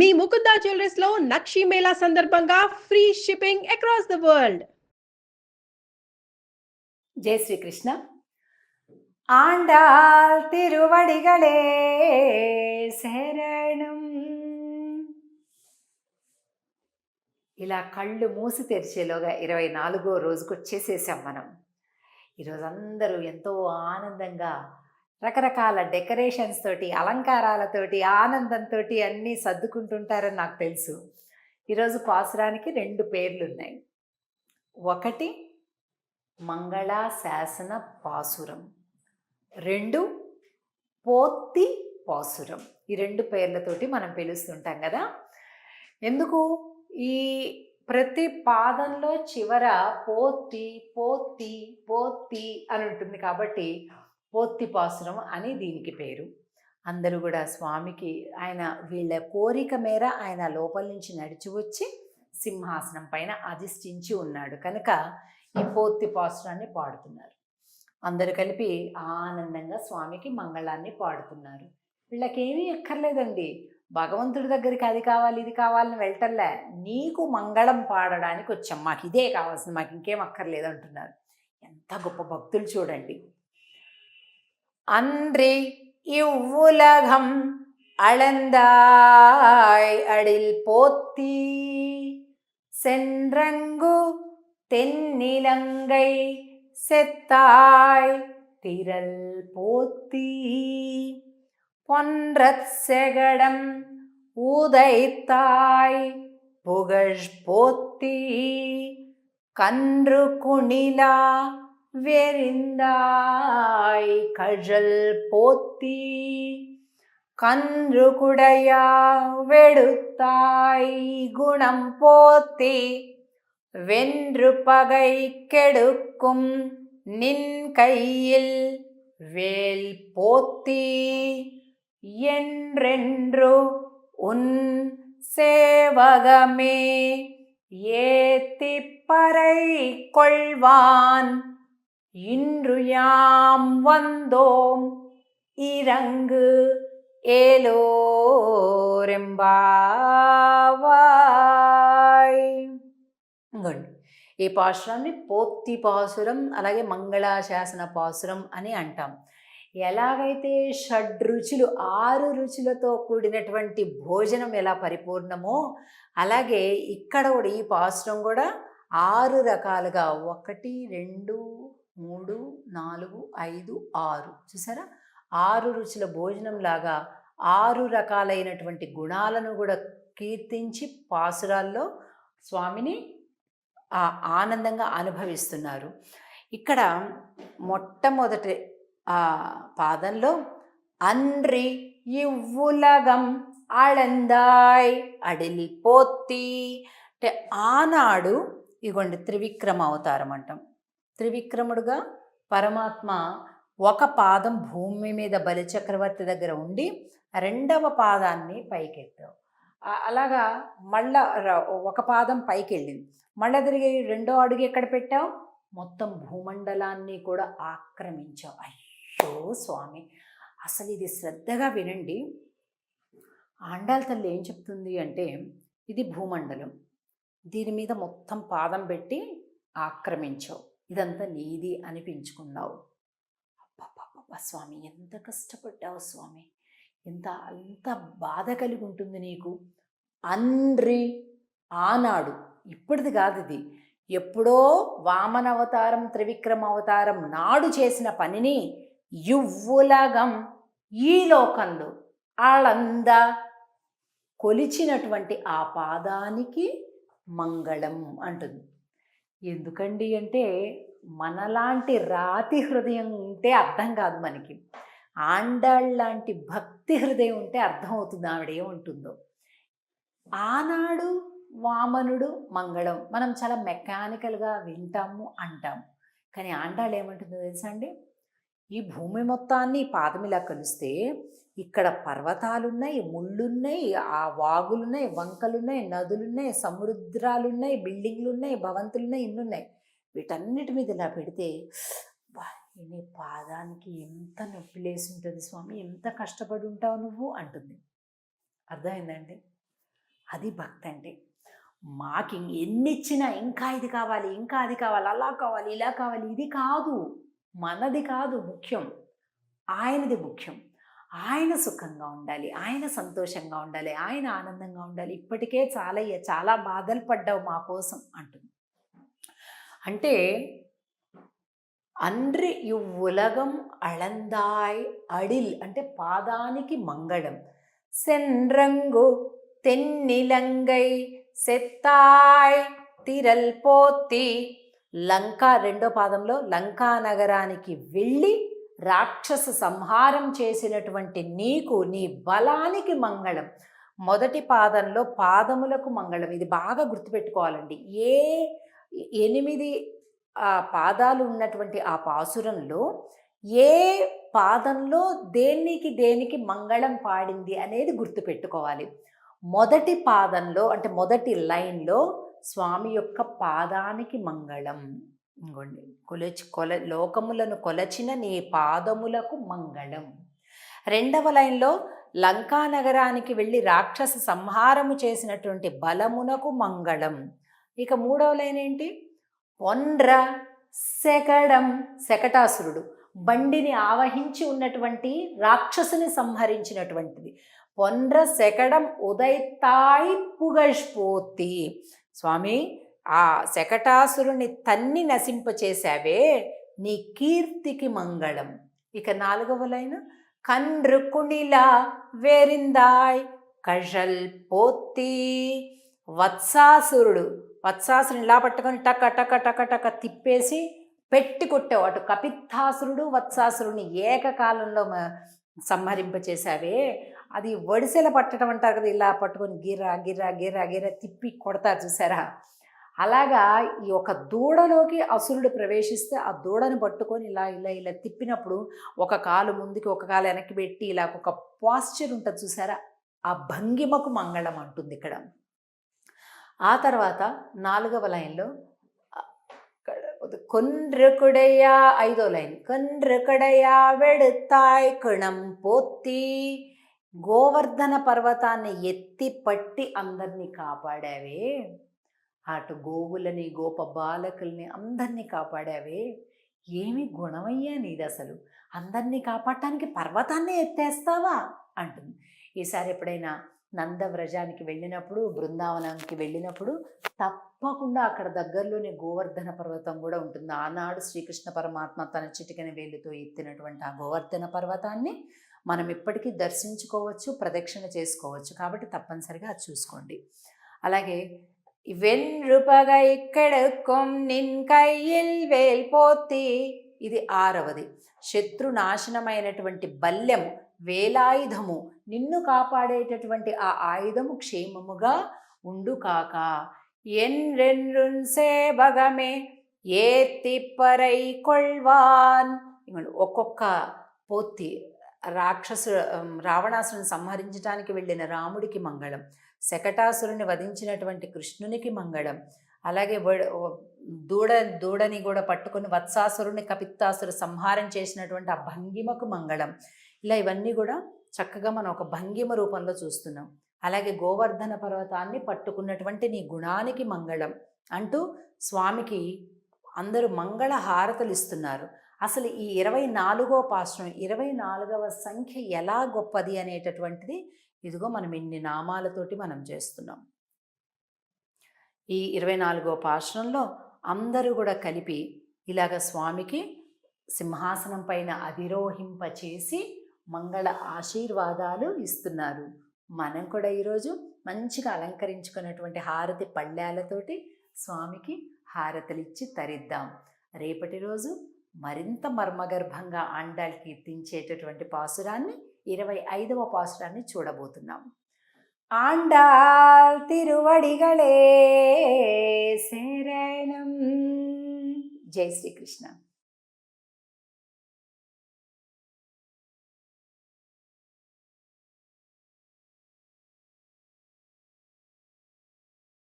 మీ ముకుందా జ్యువెలర్స్‌లో నక్షి మేళా సందర్భంగా free shipping across the world. జై శ్రీకృష్ణ. ఆండాల్ తిరువడిగళే శరణం. ఇలా కళ్ళు మూసి తెరిచేలోగా 24వ రోజుకు వచ్చేసేసాం మనం. ఈరోజు అందరూ ఎంతో ఆనందంగా రకరకాల డెకరేషన్స్ తోటి, అలంకారాలతోటి, ఆనందంతో అన్నీ సర్దుకుంటుంటారని నాకు తెలుసు. ఈరోజు పాసురానికి 2 పేర్లున్నాయి. ఒకటి మంగళాశాసన పాసురం, 2 పోత్తి పాసురం. ఈ 2 పేర్లతోటి మనం పిలుస్తుంటాం కదా. ఎందుకు ఈ ప్రతి పాదంలో చివర పోత్తి పోత్తి పోత్తి అని ఉంటుంది కాబట్టి పోత్తి పాసురం అని దీనికి పేరు. అందరూ కూడా స్వామికి ఆయన వీళ్ళ కోరిక మేర ఆయన లోపల నుంచి నడిచి వచ్చి సింహాసనం పైన అధిష్ఠించి ఉన్నాడు కనుక ఈ పోత్తి పాసురాన్ని పాడుతున్నారు. అందరూ కలిపి ఆనందంగా స్వామికి మంగళాన్ని పాడుతున్నారు. వీళ్ళకేమీ ఎక్కర్లేదండి, భగవంతుడి దగ్గరికి అది కావాలి ఇది కావాలని వెళ్ళటంలే, నీకు మంగళం పాడడానికి వచ్చాం, మాకు ఇదే కావాల్సింది, మాకు ఇంకేం అక్కర్లేదు అంటున్నారు. ఎంత గొప్ప భక్తులు చూడండి. அன்றி இவ்வுலகம் அளந்தாய் அடில் போத்தி சென்றங்கு தென்னிலங்கை செத்தாய் திரள் போத்தி பொன்றச் செகடம் ஊதைத்தாய் புகழ் போத்தி கன்று குணிலா வெறிந்தாய் கழல் போத்தி கன்று குடையா வெடுத்தாய் குணம் போத்தி வென்று பகை கெடுக்கும் நின் கையில் வேல் போத்தி என்றென்று உன் சேவகமே ஏத்திப்பறை கொள்வான் இன்று யாம் வந்தோம் இறங்கு ఏలోరెంబావాయ్. ఇంకోండి, ఈ పాసురాన్ని పోత్తి పాసురం అలాగే మంగళాశాసన పాసురం అని అంటాం. ఎలాగైతే షడ్రుచులు 6 రుచులతో కూడినటువంటి భోజనం ఎలా పరిపూర్ణమో అలాగే ఇక్కడ కూడా ఈ పాసురం కూడా 6 రకాలుగా 1 2 3 4 5 6 చూసారా, 6 రుచుల భోజనం లాగా 6 రకాలైనటువంటి గుణాలను కూడా కీర్తించి పాసురాల్లో స్వామిని ఆనందంగా అనుభవిస్తున్నారు. ఇక్కడ మొట్టమొదటి పాదంలో అన్రి ఇవ్వులగం అళందాయ్ అడిల్ పోత్తి అంటే ఆనాడు ఇగోండి త్రివిక్రమ అవతారం అంటాం. త్రివిక్రముడుగా పరమాత్మ ఒక పాదం భూమి మీద బలిచక్రవర్తి దగ్గర ఉండి 2వ పాదాన్ని పైకెత్తావు. అలాగా మళ్ళా ఒక పాదం పైకి వెళ్ళింది, మళ్ళీ తిరిగి 2వ అడుగు ఎక్కడ పెట్టావు, మొత్తం భూమండలాన్ని కూడా ఆక్రమించావు. అయ్యో స్వామి, అసలు ఇది శ్రద్ధగా వినండి. ఆండాళ్ తల్లి ఏం చెప్తుంది అంటే, ఇది భూమండలం, దీని మీద మొత్తం పాదం పెట్టి ఆక్రమించావు, ఇదంతా నీది అనిపించుకున్నావు. అబ్బా స్వామి, ఎంత కష్టపడ్డావు స్వామి, అంత బాధ కలిగి ఉంటుంది నీకు. అన్రి ఆనాడు, ఇప్పటిది కాదు, ఇది ఎప్పుడో వామన అవతారం త్రివిక్రమ అవతారం నాడు చేసిన పనిని యువ్వులగం ఈ లోకంలో ఆళ్ళంద కొలిచినటువంటి ఆ పాదానికి మంగళం అంటుంది. ఎందుకండి అంటే, మనలాంటి రాతి హృదయం ఉంటే అర్థం కాదు మనకి, ఆండాళ్ లాంటి భక్తి హృదయం ఉంటే అర్థమవుతుంది ఆవిడ ఏముంటుందో. ఆనాడు వామనుడు మంగళం మనం చాలా మెకానికల్గా వింటాము అంటాము, కానీ ఆండాళ్ ఏమంటుందో తెలుసా అండి, ఈ భూమి మొత్తాన్ని పాదమిలా కలిస్తే ఇక్కడ పర్వతాలున్నాయి, ముళ్ళున్నాయి, ఆ వాగులున్నాయి, వంకలున్నాయి, నదులున్నాయి, సముద్రాలున్నాయి, బిల్డింగ్లున్నాయి, భవంతులున్నాయి, ఇన్నున్నాయి. వీటన్నిటి మీద ఇలా పెడితే నీ పాదానికి ఎంత నొప్పి లేసి ఉంటుంది స్వామి, ఎంత కష్టపడి ఉంటావు నువ్వు అంటుంది. అర్థమైందండి? అది భక్తి అంటే. మాకు ఎన్ని ఇచ్చినా ఇంకా ఇది కావాలి, ఇంకా అది కావాలి, అలా కావాలి, ఇలా కావాలి, ఇది కాదు, మనది కాదు ముఖ్యం, ఆయనది ముఖ్యం. ఆయన సుఖంగా ఉండాలి, ఆయన సంతోషంగా ఉండాలి, ఆయన ఆనందంగా ఉండాలి. ఇప్పటికే చాలా బాధలు పడ్డావు మా కోసం అంటుంది. అంటే అన్రి ఇవ్వులగం అళందాయ్ అడిల్ అంటే పాదానికి మంగళం. సెన్రంగు తెన్నిలంగై సెత్తాయ్ తిరల్ పోతి. లంక రెండో పాదంలో లంకా నగరానికి వెళ్ళి రాక్షస సంహారం చేసినటువంటి నీకు, నీ బలానికి మంగళం. మొదటి పాదంలో పాదములకు మంగళం. ఇది బాగా గుర్తుపెట్టుకోవాలండి. 8 పాదాలు ఉన్నటువంటి ఆ పాసురంలో ఏ పాదంలో దేనికి మంగళం పాడింది అనేది గుర్తుపెట్టుకోవాలి. మొదటి పాదంలో అంటే మొదటి లైన్లో స్వామి యొక్క పాదానికి మంగళం. ఇంకోండి, లోకములను కొలచిన నీ పాదములకు మంగళం. రెండవ లైన్లో లంకా నగరానికి వెళ్ళి రాక్షస సంహారము చేసినటువంటి బలమునకు మంగళం. ఇక మూడవ లైన్ ఏంటి? పొండ్ర శకడం, శకటాసురుడు బండిని ఆవహించి ఉన్నటువంటి రాక్షసుని సంహరించినటువంటిది. పొండ్ర శకడం ఉదయతాయి పుగష్పోతి. స్వామి, ఆ శకటాసురుని తన్ని నశింపచేశావే, నీ కీర్తికి మంగళం. ఇక నాలుగవ లైన్ కన్రు కుణిలా వేరిందాయ్ కషల్ పోతి. వత్సాసురుని ఇలా పట్టుకొని టక టక టక టక తిప్పేసి పెట్టి కొట్టావు. అటు కపిత్తాసురుడు వత్సాసురుని ఏకకాలంలో సంహరింపచేశావే. అది వడిసెల పట్టడం అంటారు కదా, ఇలా పట్టుకొని గిర్రా గిర్రా గిర్రా గిర్రా తిప్పి కొడతారు చూసారా. అలాగా ఈ ఒక దూడలోకి అసురుడు ప్రవేశిస్తే ఆ దూడను పట్టుకొని ఇలా ఇలా ఇలా తిప్పినప్పుడు ఒక కాలు ముందుకి ఒక కాలు వెనక్కి పెట్టి ఇలా ఒక పాస్చర్ ఉంటుంది చూసారా, ఆ భంగిమకు మంగళం అంటుంది ఇక్కడ. ఆ తర్వాత నాలుగవ లైన్లో కొన్రుకుడయా, ఐదో లైన్ కొన్రుకుడయా వెడుతాయ్ కణం పోతి. గోవర్ధన పర్వతాన్ని ఎత్తి పట్టి అందరినీ కాపాడావే, అటు గోవులని గోప బాలకుల్ని అందరినీ కాపాడావే. ఏమి గుణమయ్యా నీది అసలు, అందరినీ కాపాడటానికి పర్వతాన్నే ఎత్తేస్తావా అంటుంది. ఈసారి ఎప్పుడైనా నందవ్రజానికి వెళ్ళినప్పుడు, బృందావనానికి వెళ్ళినప్పుడు తప్పకుండా అక్కడ దగ్గరలోనే గోవర్ధన పర్వతం కూడా ఉంటుంది. ఆనాడు శ్రీకృష్ణ పరమాత్మ తన చిటికెన వేలుతో ఎత్తినటువంటి ఆ గోవర్ధన పర్వతాన్ని మనం ఇప్పటికీ దర్శించుకోవచ్చు, ప్రదక్షిణ చేసుకోవచ్చు. కాబట్టి తప్పనిసరిగా అది చూసుకోండి. అలాగే వెన్రుపగా ఇక్కడెక్కుం నిన్ కయ్యిల్ వేల్పోతి. ఇది ఆరవది. శత్రునాశనమైనటువంటి బల్యం, వేలాయుధము, నిన్ను కాపాడేటటువంటి ఆ ఆయుధము క్షేమముగా ఉండు కాక. ఎన్రెన్రున్ సేబగమే ఏ తిప్పరై కొల్వాన్. ఒక్కొక్క పోతి రావణాసురుని సంహరించడానికి వెళ్ళిన రాముడికి మంగళం, శకటాసురుని వధించినటువంటి కృష్ణునికి మంగళం, అలాగే దూడని కూడా పట్టుకొని వత్సాసురుని కపిత్తాసురు సంహారం చేసినటువంటి ఆ భంగిమకు మంగళం. ఇలా ఇవన్నీ కూడా చక్కగా మనం ఒక భంగిమ రూపంలో చూస్తున్నాం. అలాగే గోవర్ధన పర్వతాన్ని పట్టుకున్నటువంటి నీ గుణానికి మంగళం అంటూ స్వామికి అందరూ మంగళ హారతలు ఇస్తున్నారు. అసలు ఈ 24వ పాశ్రం, 24వ సంఖ్య ఎలా గొప్పది అనేటటువంటిది ఇదిగో మనం ఇన్ని నామాలతోటి మనం చేస్తున్నాం. ఈ 24వ పాశ్రంలో అందరూ కూడా కలిపి ఇలాగ స్వామికి సింహాసనం పైన అధిరోహింపచేసి మంగళ ఆశీర్వాదాలు ఇస్తున్నారు. మనం కూడా ఈరోజు మంచిగా అలంకరించుకున్నటువంటి హారతి పళ్ళాలతోటి స్వామికి హారతలిచ్చి తరిద్దాం. రేపటి రోజు మరింత మర్మగర్భంగా ఆండాళ్ కీర్తించేటటువంటి పాసురాన్ని 25వ పాసురాన్ని చూడబోతున్నాం. ఆండాళ్ తిరువడిగళే శరణం. జై శ్రీకృష్ణ.